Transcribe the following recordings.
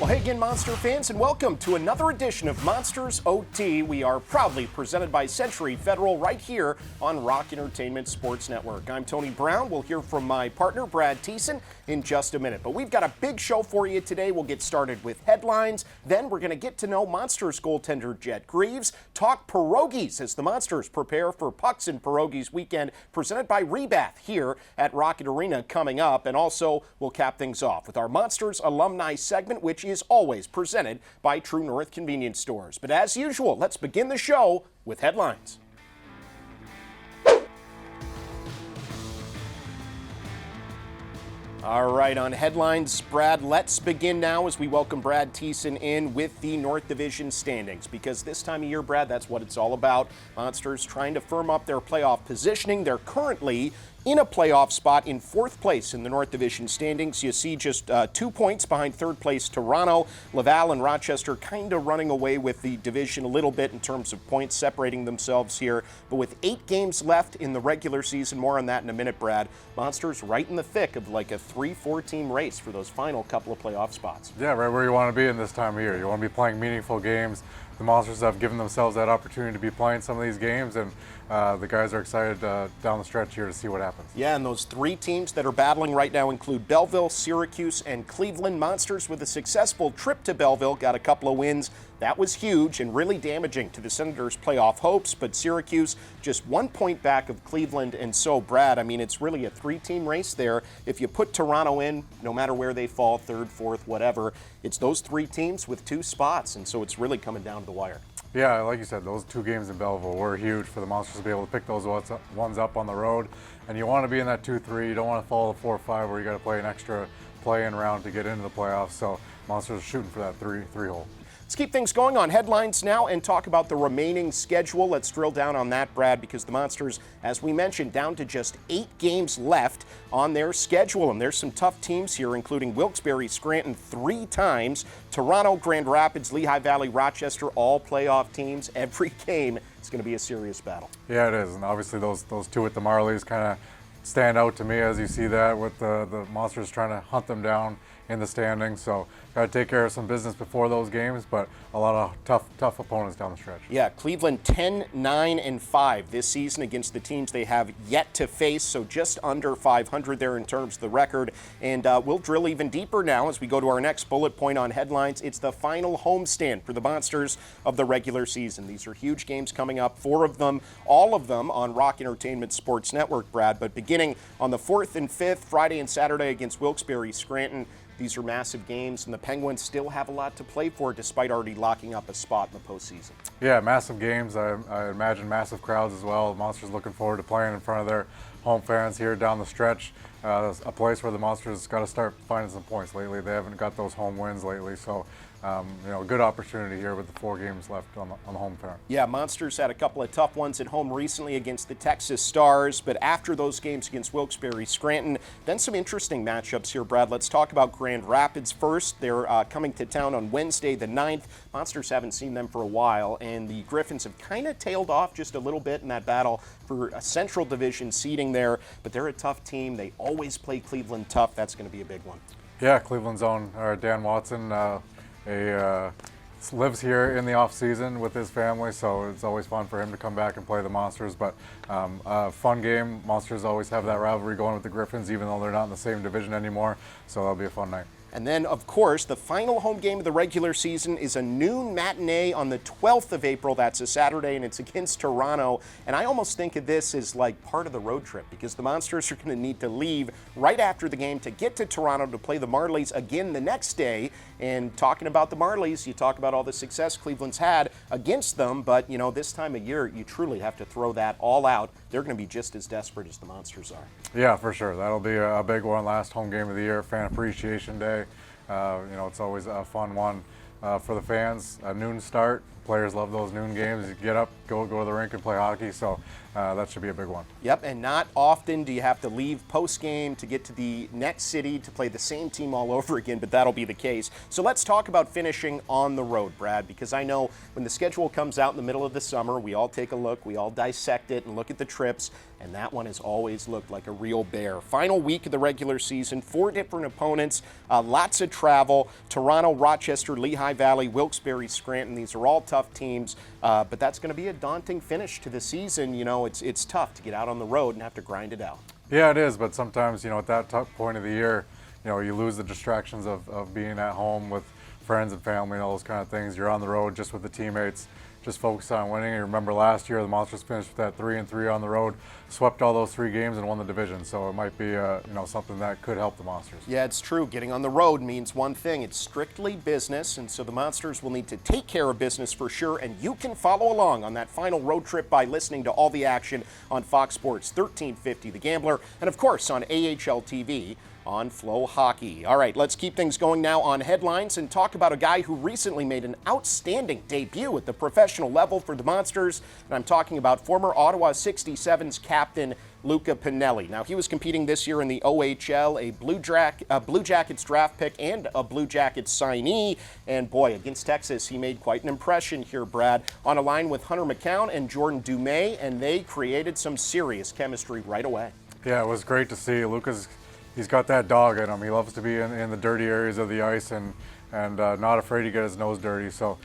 Hey again, Monster fans, and welcome to another edition of Monsters OT. We are proudly presented by Century Federal right here on Rock Entertainment Sports Network. I'm Tony Brown. We'll hear from my partner, Brad Thiessen, in just a minute. But we've got a big show for you today. We'll get started with headlines. Then we're going to get to know Monsters goaltender Jet Greaves, talk pierogies as the Monsters prepare for Pucks and Pierogies weekend, presented by Rebath here at Rocket Arena coming up. And also, we'll cap things off with our Monsters alumni segment, which is always presented by True North Convenience Stores. But as usual, let's begin the show with headlines. All right, on headlines, Brad, let's begin now as we welcome Brad Thiessen in with the North Division standings. Because this time of year, Brad, that's what it's all about. Monsters trying to firm up their playoff positioning. They're currently in a playoff spot in fourth place in the North Division standings. You see just 2 points behind third place Toronto. Laval and Rochester kind of running away with the division a little bit in terms of points, separating themselves here. But with 8 games left in the regular season, more on that in a minute, Brad, Monsters right in the thick of like a 3-4 team race for those final couple of playoff spots. Yeah, right where you want to be in this time of year. You want to be playing meaningful games. The Monsters have given themselves that opportunity to be playing some of these games, and the guys are excited down the stretch here to see what happens. Yeah, and those 3 teams that are battling right now include Belleville, Syracuse, and Cleveland. Monsters with a successful trip to Belleville got a couple of wins. That was huge and really damaging to the Senators' playoff hopes, but Syracuse just 1 point back of Cleveland. And so, Brad, I mean, it's really a 3-team race there. If you put Toronto in, no matter where they fall, third, fourth, whatever, it's those 3 teams with 2 spots, and so it's really coming down to the wire. Yeah, like you said, those 2 games in Belleville were huge for the Monsters to be able to pick those ones up on the road. And you want to be in that 2-3. You don't want to follow the 4-5 where you got to play an extra play-in round to get into the playoffs. So Monsters are shooting for that 3-hole. Let's keep things going on headlines now and talk about the remaining schedule. Let's drill down on that, Brad, because the Monsters, as we mentioned, down to just 8 games left on their schedule. And there's some tough teams here, including Wilkes-Barre, Scranton 3 times, Toronto, Grand Rapids, Lehigh Valley, Rochester, all playoff teams. Every game is going to be a serious battle. Yeah, it is. And obviously those 2 at the Marlies kind of stand out to me as you see that with the Monsters trying to hunt them down in the standings. So got to take care of some business before those games, but a lot of tough opponents down the stretch. Yeah, Cleveland 10-9-5 this season against the teams they have yet to face, so just under 500 there in terms of the record. And we'll drill even deeper now as we go to our next bullet point on headlines. It's the final homestand for the Monsters of the regular season. These are huge games coming up, 4 of them, all of them on Rock Entertainment Sports Network, Brad. But beginning on the 4th and 5th, Friday and Saturday against Wilkes-Barre, Scranton. These are massive games, and the Penguins still have a lot to play for despite already locking up a spot in the postseason. Yeah, massive games. I imagine massive crowds as well. The Monsters looking forward to playing in front of their home fans here down the stretch. A place where the Monsters got to start finding some points lately. They haven't got those home wins lately, so good opportunity here with the 4 games left on the home front. Yeah, Monsters had a couple of tough ones at home recently against the Texas Stars, but after those games against Wilkes-Barre, Scranton, then some interesting matchups here, Brad. Let's talk about Grand Rapids first. They're coming to town on Wednesday the 9th. Monsters haven't seen them for a while, and the Griffins have kind of tailed off just a little bit in that battle for a Central Division seeding there, but they're a tough team. They always play Cleveland tough. That's going to be a big one. Yeah, Cleveland's own Dan Watson. Lives here in the off season with his family, so it's always fun for him to come back and play the Monsters. But fun game. Monsters always have that rivalry going with the Griffins, even though they're not in the same division anymore. So that'll be a fun night. And then, of course, the final home game of the regular season is a noon matinee on the 12th of April. That's a Saturday, and it's against Toronto. And I almost think of this as like part of the road trip because the Monsters are going to need to leave right after the game to get to Toronto to play the Marlies again the next day. And talking about the Marlies, you talk about all the success Cleveland's had against them, but, this time of year, you truly have to throw that all out. They're going to be just as desperate as the Monsters are. Yeah, for sure. That'll be a big one, last home game of the year, Fan Appreciation Day. It's always a fun one for the fans. A noon start. Players love those noon games. You get up, go to the rink and play hockey, so that should be a big one. Yep, and not often do you have to leave post-game to get to the next city to play the same team all over again, but that'll be the case. So let's talk about finishing on the road, Brad, because I know when the schedule comes out in the middle of the summer, we all take a look, we all dissect it and look at the trips. and that one has always looked like a real bear. Final week of the regular season, 4 different opponents, lots of travel. Toronto, Rochester, Lehigh Valley, Wilkes-Barre, Scranton. These are all tough teams, but that's going to be a daunting finish to the season. You know, it's tough to get out on the road and have to grind it out. Yeah, it is, but sometimes, you know, at that tough point of the year, you know, you lose the distractions of being at home with friends and family and all those kind of things. You're on the road just with the teammates, just focused on winning. And remember last year, the Monsters finished with that 3-3 on the road, swept all those 3 games and won the division. So it might be, you know, something that could help the Monsters. Yeah, it's true. Getting on the road means one thing. It's strictly business, and so the Monsters will need to take care of business for sure. And you can follow along on that final road trip by listening to all the action on Fox Sports 1350 The Gambler, and of course on AHL TV on Flow Hockey. All right, let's keep things going now on headlines and talk about a guy who recently made an outstanding debut at the professional level for the Monsters, and I'm talking about former Ottawa 67's captain Luca Pinelli. Now, he was competing this year in the OHL, a Blue Jackets draft pick and a Blue Jackets signee, and boy, against Texas, he made quite an impression here, Brad, on a line with Hunter McCown and Jordan Dumais, and they created some serious chemistry right away. Yeah, it was great to see. He's got that dog in him. He loves to be in the dirty areas of the ice and not afraid to get his nose dirty. So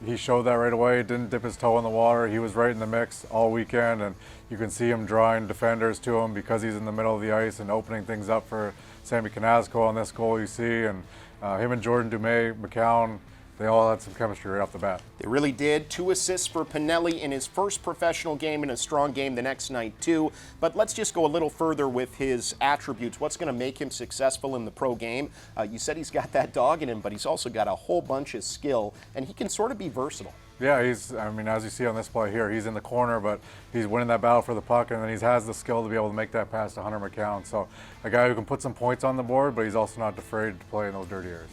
he showed that right away. Didn't dip his toe in the water. He was right in the mix all weekend, and you can see him drawing defenders to him because he's in the middle of the ice and opening things up for Sammy Kanazko on this goal you see. And him and Jordan Dumais, McCown, they all had some chemistry right off the bat. They really did. 2 assists for Pinelli in his first professional game and a strong game the next night, too. But let's just go a little further with his attributes. What's going to make him successful in the pro game? You said he's got that dog in him, but he's also got a whole bunch of skill, and he can sort of be versatile. Yeah, I mean, as you see on this play here, he's in the corner, but he's winning that battle for the puck, and then he has the skill to be able to make that pass to Hunter McCown. So a guy who can put some points on the board, but he's also not afraid to play in those dirty areas.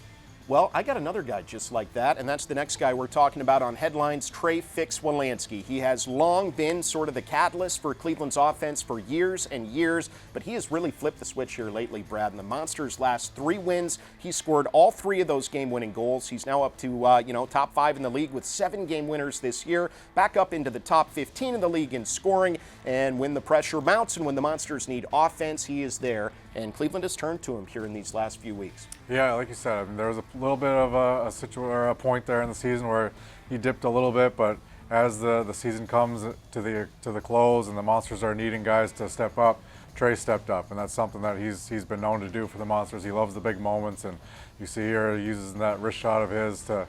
Well, I got another guy just like that, and that's the next guy we're talking about on headlines, Trey Fix-Wolansky. He has long been sort of the catalyst for Cleveland's offense for years and years, but he has really flipped the switch here lately, Brad. In the Monsters' last 3 wins, he scored all 3 of those game-winning goals. He's now up to, top 5 in the league with 7 game winners this year, back up into the top 15 in the league in scoring, and when the pressure mounts and when the Monsters need offense, he is there, and Cleveland has turned to him here in these last few weeks. Yeah, like you said, I mean, there was a little bit of a point there in the season where he dipped a little bit, but as the season comes to the close and the Monsters are needing guys to step up, Trey stepped up, and that's something that he's been known to do for the Monsters. He loves the big moments, and you see here he uses that wrist shot of his to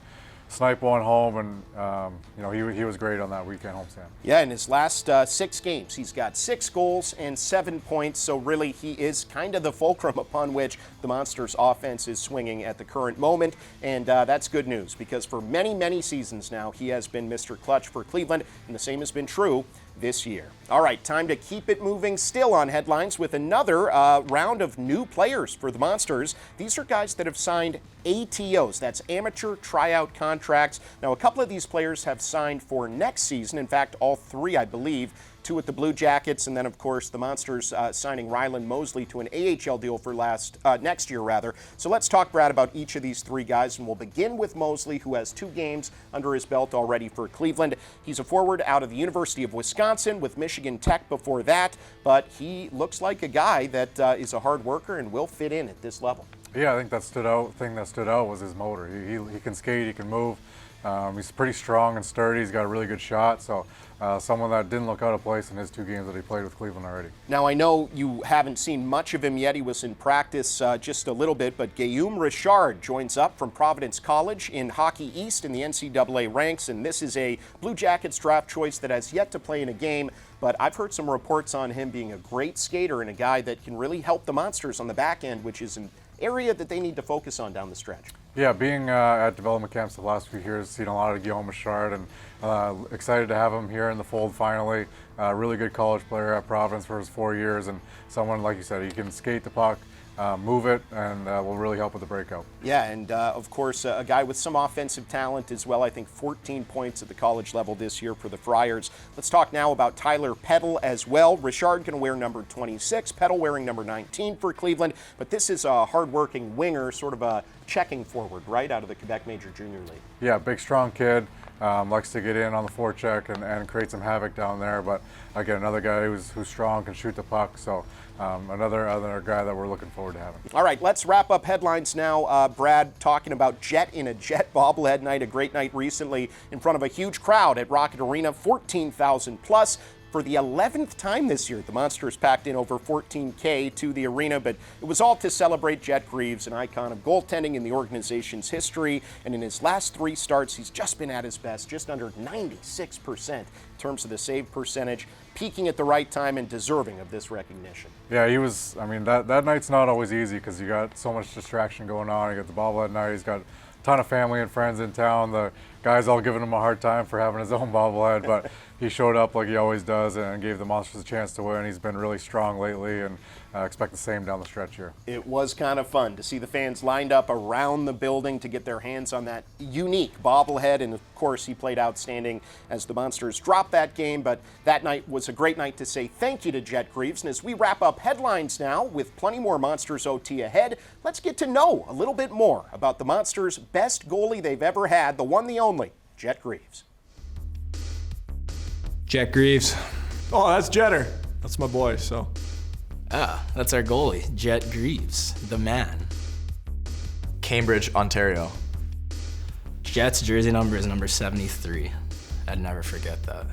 snipe one home, and he was great on that weekend homestand. Yeah, in his last 6 games, he's got 6 goals and 7 points, so really he is kind of the fulcrum upon which the Monsters' offense is swinging at the current moment, and that's good news because for many, many seasons now, he has been Mr. Clutch for Cleveland, and the same has been true this year. All right, time to keep it moving still on headlines with another round of new players for the Monsters. These are guys that have signed ATOs, that's amateur tryout contracts. Now, a couple of these players have signed for next season. In fact, all 3, I believe. 2 with the Blue Jackets, and then, of course, the Monsters signing Rylan Mosley to an AHL deal for next year. So let's talk, Brad, about each of these 3 guys, and we'll begin with Mosley, who has 2 games under his belt already for Cleveland. He's a forward out of the University of Wisconsin with Michigan Tech before that, but he looks like a guy that is a hard worker and will fit in at this level. Yeah, I think that thing that stood out was his motor. He can skate, he can move. He's pretty strong and sturdy. He's got a really good shot. So someone that didn't look out of place in his 2 games that he played with Cleveland already. Now, I know you haven't seen much of him yet. He was in practice just a little bit, but Guillaume Richard joins up from Providence College in Hockey East in the NCAA ranks, and this is a Blue Jackets draft choice that has yet to play in a game, but I've heard some reports on him being a great skater and a guy that can really help the Monsters on the back end, which is an area that they need to focus on down the stretch. Yeah, being at development camps the last few years, seen a lot of Guillaume Richard, and excited to have him here in the fold finally. Really good college player at Providence for his 4 years, and someone, like you said, he can skate the puck, move it, and will really help with the breakout. Yeah, and of course, a guy with some offensive talent as well. I think 14 points at the college level this year for the Friars. Let's talk now about Tyler Peddle as well. Richard going to wear number 26, Peddle wearing number 19 for Cleveland, but this is a hard-working winger, sort of a checking forward, right, out of the Quebec Major Junior League. Yeah, big, strong kid. likes to get in on the forecheck and create some havoc down there. But again, another guy who's strong, can shoot the puck. So another guy that we're looking forward to having. All right, let's wrap up headlines now. Brad, talking about Jet in a Jet bobblehead night, a great night recently in front of a huge crowd at Rocket Arena, 14,000 plus. For the 11th time this year, the Monsters packed in over 14K to the arena, but it was all to celebrate Jet Greaves, an icon of goaltending in the organization's history. And in his last 3 starts, he's just been at his best, just under 96% in terms of the save percentage, peaking at the right time and deserving of this recognition. Yeah, he was, I mean, that night's not always easy because you got so much distraction going on. You got the bobblehead night, he's got a ton of family and friends in town. The guys all giving him a hard time for having his own bobblehead, but he showed up like he always does and gave the Monsters a chance to win. He's been really strong lately, and expect the same down the stretch here. It was kind of fun to see the fans lined up around the building to get their hands on that unique bobblehead, and of course he played outstanding as the Monsters dropped that game, but that night was a great night to say thank you to Jet Greaves. And as we wrap up headlines now with plenty more Monsters OT ahead, let's get to know a little bit more about the Monsters' best goalie they've ever had, the one, the only, Jet Greaves. Jet Greaves. Oh, that's Jetter. That's my boy, so. That's our goalie, Jet Greaves, the man. Cambridge, Ontario. Jet's jersey number is number 73. I'd never forget that.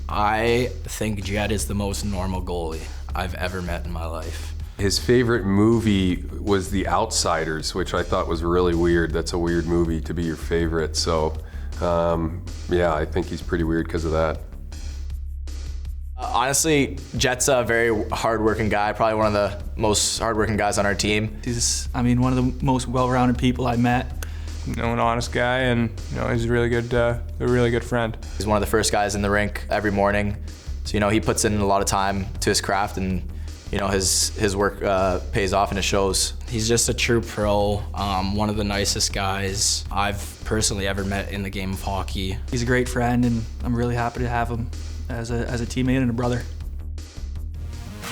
I think Jet is the most normal goalie I've ever met in my life. His favorite movie was The Outsiders, which I thought was really weird. That's a weird movie to be your favorite. So, yeah, I think he's pretty weird because of that. Honestly, Jet's a very hardworking guy, probably one of the most hardworking guys on our team. He's, one of the most well-rounded people I met. An honest guy, and he's a really good friend. He's one of the first guys in the rink every morning. So, he puts in a lot of time to his craft, and his work pays off and it shows. He's just a true pro, one of the nicest guys I've personally ever met in the game of hockey. He's a great friend, and I'm really happy to have him as a teammate and a brother.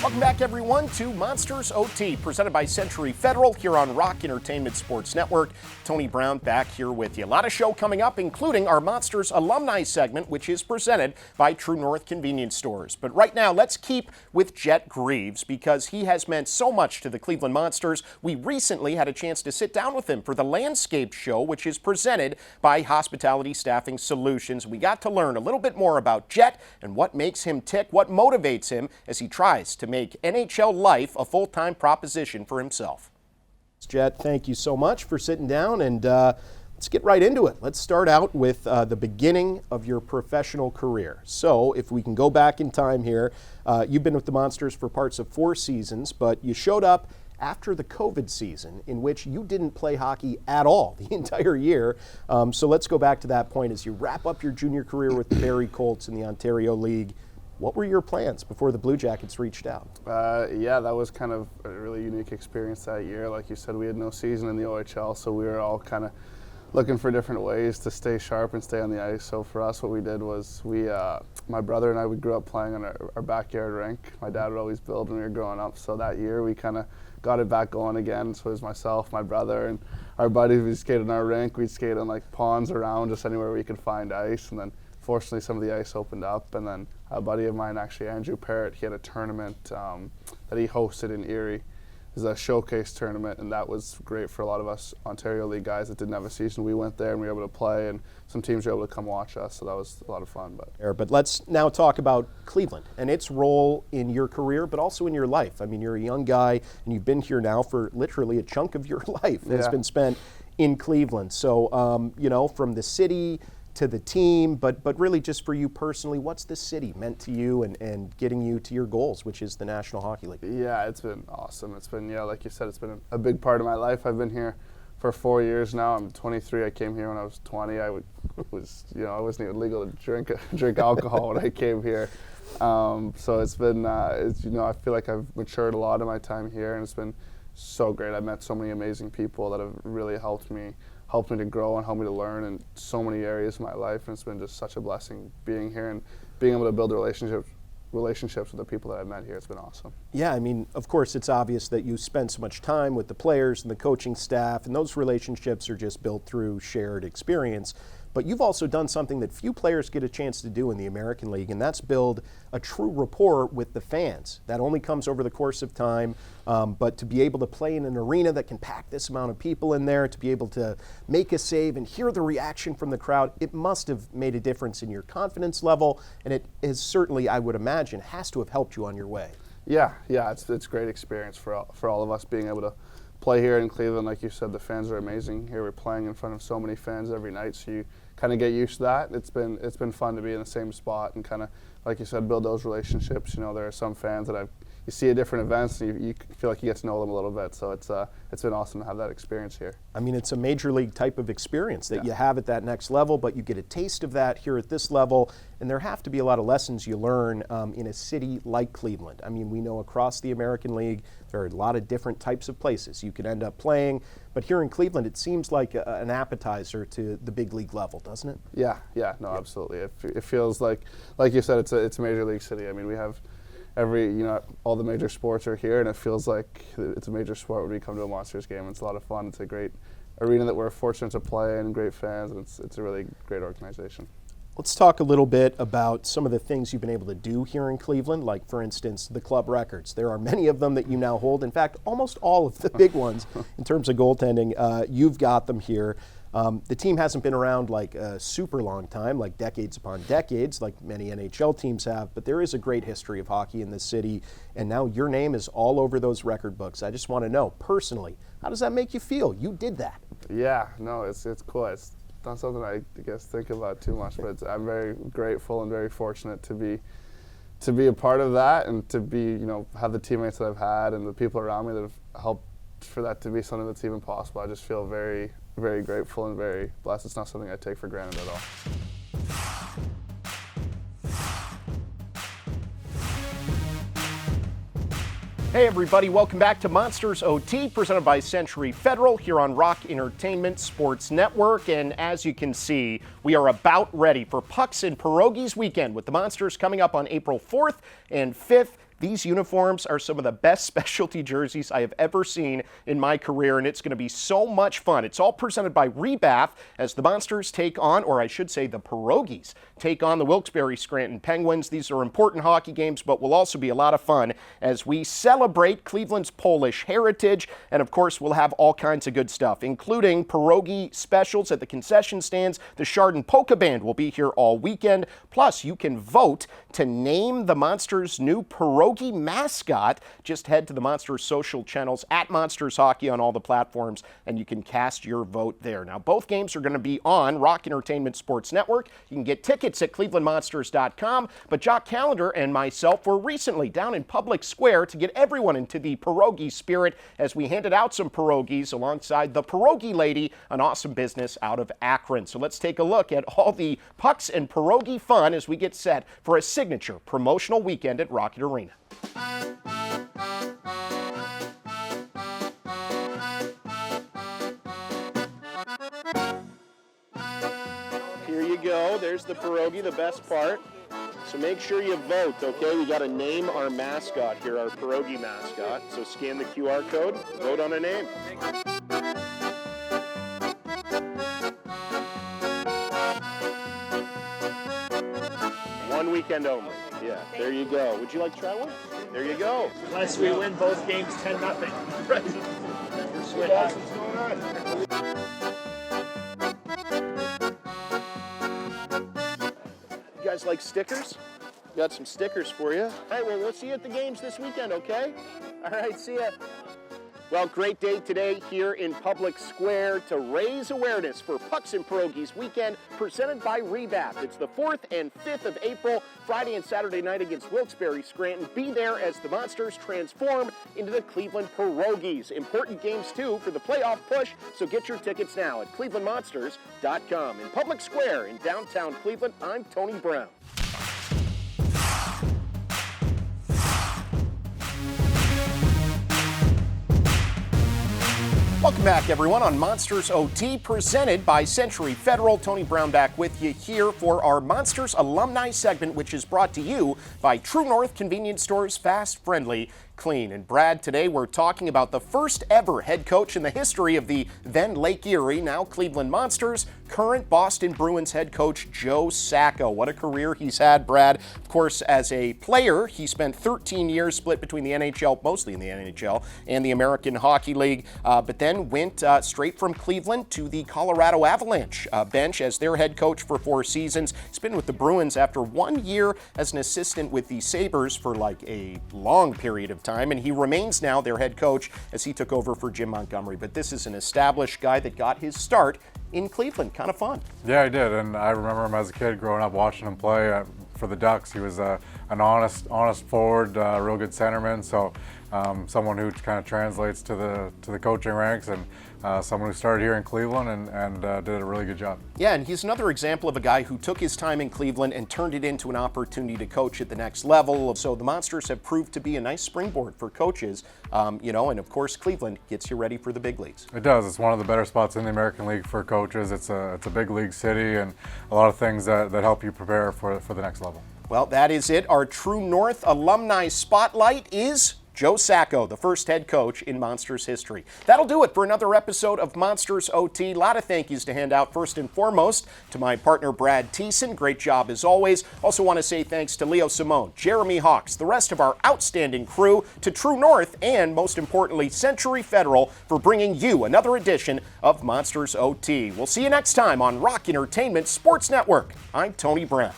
Welcome back, everyone, to Monsters OT, presented by Century Federal here on Rock Entertainment Sports Network. Tony Brown back here with you. A lot of show coming up, including our Monsters alumni segment, which is presented by True North Convenience Stores. But right now, let's keep with Jet Greaves because he has meant so much to the Cleveland Monsters. We recently had a chance to sit down with him for the Landscape Show, which is presented by Hospitality Staffing Solutions. We got to learn a little bit more about Jet and what makes him tick, what motivates him as he tries to make NHL life a full-time proposition for himself. Jet, thank you so much for sitting down, and let's get right into it. Let's start out with the beginning of your professional career. So if we can go back in time here, you've been with the Monsters for parts of 4 seasons, but you showed up after the COVID season in which you didn't play hockey at all the entire year. So let's go back to that point as you wrap up your junior career with the Barrie Colts in the Ontario League. What were your plans before the Blue Jackets reached out? Yeah, that was kind of a really unique experience that year. Like you said, we had no season in the OHL, so we were all kind of looking for different ways to stay sharp and stay on the ice. So for us, what we did was my brother and I, we grew up playing on our backyard rink. My dad would always build when we were growing up. So that year, we kind of got it back going again. So it was myself, my brother, and our buddies. We skated on our rink. We'd skate on like ponds around, just anywhere we could find ice. And then fortunately, some of the ice opened up, and then a buddy of mine, actually Andrew Parrott, he had a tournament that he hosted in Erie. It was a showcase tournament, and that was great for a lot of us Ontario League guys that didn't have a season. We went there and we were able to play, and some teams were able to come watch us, so that was a lot of fun. But let's now talk about Cleveland and its role in your career, but also in your life. I mean, you're a young guy, and you've been here now for literally a chunk of your life has been spent in Cleveland. So, from the city to the team, but really just for you personally, what's the city meant to you and getting you to your goals, which is the National Hockey League? Yeah, it's been awesome. It's been, like you said, it's been a big part of my life. I've been here for 4 years now. I'm 23. I came here when I was 20. I wasn't even legal to drink alcohol when I came here. So it's been, I feel like I've matured a lot in my time here, and it's been so great. I've met so many amazing people that have really helped me to grow and helped me to learn in so many areas of my life, and it's been just such a blessing being here and being able to build relationships with the people that I've met here. It's been awesome. Yeah, I mean, of course, it's obvious that you spend so much time with the players and the coaching staff, and those relationships are just built through shared experience. but you've also done something that few players get a chance to do in the American League, and that's build a true rapport with the fans. That only comes over the course of time, but to be able to play in an arena that can pack this amount of people in there, to be able to make a save and hear the reaction from the crowd, it must have made a difference in your confidence level, and it is certainly, I would imagine, has to have helped you on your way. Yeah, it's a great experience for all of us being able to play here in Cleveland. Like you said, the fans are amazing. Here we're playing in front of so many fans every night, so you kind of get used to that. It's been fun to be in the same spot and kind of, like you said, build those relationships. You know, there are some fans that you see at different events and you feel like you get to know them a little bit. So it's been awesome to have that experience here. I mean, it's a major league type of experience that you have at that next level, but you get a taste of that here at this level, and there have to be a lot of lessons you learn in a city like Cleveland. I mean, we know across the American League there are a lot of different types of places you could end up playing, but here in Cleveland it seems like an appetizer to the big league level, doesn't it? Yeah, no, absolutely. It feels like you said, it's a major league city. I mean, we have all the major sports are here, and it feels like it's a major sport when we come to a Monsters game. It's a lot of fun. It's a great arena that we're fortunate to play in, great fans, and it's a really great organization. Let's talk a little bit about some of the things you've been able to do here in Cleveland, like, for instance, the club records. There are many of them that you now hold. In fact, almost all of the big ones in terms of goaltending, you've got them here. The team hasn't been around like a super long time, like decades upon decades, like many NHL teams have, but there is a great history of hockey in this city, and now your name is all over those record books. I just want to know, personally, how does that make you feel? You did that. Yeah, no, it's cool. It's not something I guess think about too much, but I'm very grateful and very fortunate to be a part of that, and to be, have the teammates that I've had and the people around me that have helped for that to be something that's even possible. I just feel very, very grateful and very blessed. It's not something I take for granted at all. Hey everybody, welcome back to Monsters OT, presented by Century Federal here on Rock Entertainment Sports Network. And as you can see, we are about ready for Pucks and Pierogies weekend, with the Monsters coming up on April 4th and 5th. These uniforms are some of the best specialty jerseys I have ever seen in my career, and it's going to be so much fun. It's all presented by Rebath as the Monsters take on, or I should say the Pierogies, take on the Wilkes-Barre Scranton Penguins. These are important hockey games, but will also be a lot of fun as we celebrate Cleveland's Polish heritage. And of course, we'll have all kinds of good stuff, including pierogi specials at the concession stands. The Chardon Polka Band will be here all weekend. Plus, you can vote to name the Monsters' new pierogi mascot. Just head to the Monsters social channels at Monsters Hockey on all the platforms, and you can cast your vote there. Now, both games are going to be on Rock Entertainment Sports Network. You can get tickets at clevelandmonsters.com, but Jock Callender and myself were recently down in Public Square to get everyone into the pierogi spirit as we handed out some pierogies alongside the Pierogi Lady, an awesome business out of Akron. So let's take a look at all the pucks and pierogi fun as we get set for a signature promotional weekend at Rocket Arena. Here you go. There's the pierogi, the best part. So make sure you vote, okay? We got to name our mascot here, our pierogi mascot. So scan the QR code, vote on a name. One weekend only. Yeah, there you go. Would you like to try one? There you go. Unless we win both games 10-0. Right. What's going on? You guys like stickers? Got some stickers for you. All right, well, we'll see you at the games this weekend, okay? All right, see ya. Well, great day today here in Public Square to raise awareness for Pucks and Pierogies weekend, presented by Rebath. It's the 4th and 5th of April, Friday and Saturday night against Wilkes-Barre Scranton. Be there as the Monsters transform into the Cleveland Pierogies. Important games, too, for the playoff push, so get your tickets now at clevelandmonsters.com. In Public Square in downtown Cleveland, I'm Tony Brown. Welcome back, everyone, on Monsters OT, presented by Century Federal. Tony Brown back with you here for our Monsters alumni segment, which is brought to you by True North Convenience Stores, fast, friendly, clean. And Brad, today we're talking about the first ever head coach in the history of the then Lake Erie, now Cleveland Monsters, current Boston Bruins head coach Joe Sacco. What a career he's had, Brad. Of course, as a player, he spent 13 years split between the NHL, mostly in the NHL, and the American Hockey League, but then went straight from Cleveland to the Colorado Avalanche bench as their head coach for 4 seasons. He's been with the Bruins after 1 year as an assistant with the Sabres for like a long period of time, and he remains now their head coach as he took over for Jim Montgomery. But this is an established guy that got his start in Cleveland. Kind of fun. Yeah, he did, and I remember him as a kid growing up watching him play for the Ducks. He was an honest forward, real good centerman, so someone who kind of translates to the coaching ranks, and someone who started here in Cleveland and did a really good job. Yeah, and he's another example of a guy who took his time in Cleveland and turned it into an opportunity to coach at the next level. So the Monsters have proved to be a nice springboard for coaches, and of course Cleveland gets you ready for the big leagues. It does. It's one of the better spots in the American League for coaches. It's a big league city, and a lot of things that help you prepare for the next level. Well, that is it. Our True North alumni spotlight is Joe Sacco, the first head coach in Monsters history. That'll do it for another episode of Monsters OT. A lot of thank yous to hand out. First and foremost to my partner Brad Thiessen. Great job as always. Also want to say thanks to Leo Simone, Jeremy Hawks, the rest of our outstanding crew, to True North, and most importantly Century Federal for bringing you another edition of Monsters OT. We'll see you next time on Rock Entertainment Sports Network. I'm Tony Brown.